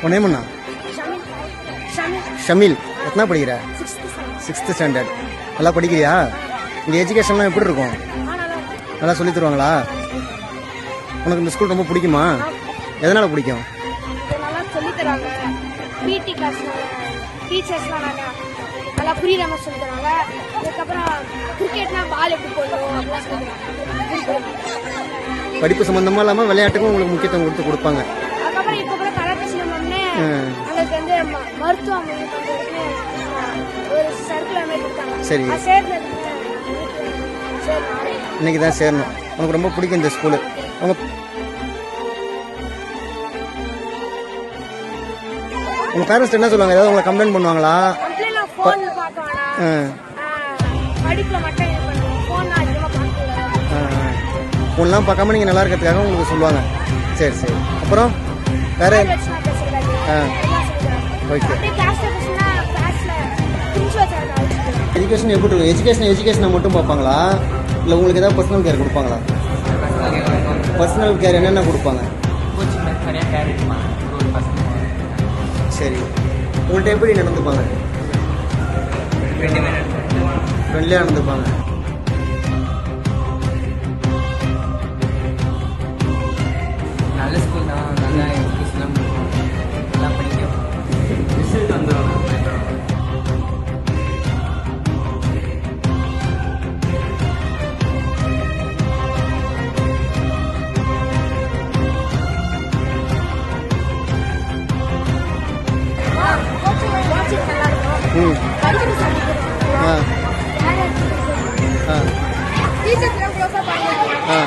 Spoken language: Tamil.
உன் நேம் என்ன? ஷமில். எத்தனை படிக்கிற? 6th standard. நல்லா படிக்கிறியா? இங்கே எஜுகேஷன்லாம் எப்படி இருக்கும்? நல்லா சொல்லி தருவாங்களா? உனக்கு இந்த ஸ்கூல் ரொம்ப பிடிக்குமா? எதனால் பிடிக்கும்? நல்லா சொல்லி தருவாங்க. பிடி கிளாஸ் டீச்சர்ஸ்லாம் நல்லா புரியுற மாதிரி சொல்லி தருவாங்க. அதுக்கப்புறம் கிரிக்கெட்னா பால் எப்படி போடணும் அப்படிலாம் சொல்லி தருவாங்க. படிப்பு சம்மந்தமாக இல்லாமல் விளையாட்டுக்கும் உங்களுக்கு முக்கியத்துவம் கொடுப்பாங்க. அதுக்கப்புறம் இப்போ கூட கராத்தே சிலம்பம்னு அவங்களுக்கு வந்து மருத்துவமனை பண்ணுறதுக்கு ஒரு சர்க்குலர் மாதிரி கொடுத்தாங்க. சரி, இன்னைக்கு தான் சேரணும். உனக்கு ரொம்ப பிடிக்கும் இந்த ஸ்கூலு. உங்கள் பேரண்ட்ஸ் என்ன சொல்லுவாங்க? ஏதாவது உங்களை கம்ப்ளைண்ட் பண்ணுவாங்களா? ஃபோன்லாம் பார்க்காம நீங்கள் நல்லா இருக்கிறதுக்காக உங்களுக்கு சொல்லுவாங்க. சரி சரி. அப்புறம் வேற? ஓகே. எஜுகேஷன் எப்படி இருக்கும்? எஜுகேஷனை மட்டும் பார்ப்பாங்களா இல்லை உங்களுக்கு ஏதாவது பர்சனல் கேர் கொடுப்பாங்களா? பர்சனல் கேர் என்னென்ன கொடுப்பாங்க? சரி. உங்கள்கிட்ட எப்படி நடந்துப்பாங்க? ஃப்ரெண்ட்லியாக நடந்துப்பாங்க. நல்ல ஸ்கூல் தான். நல்லா எஜுகேஷன்லாம் நல்லா படிக்கும். ரிசல்ட் வந்துடும். ஆ ஆ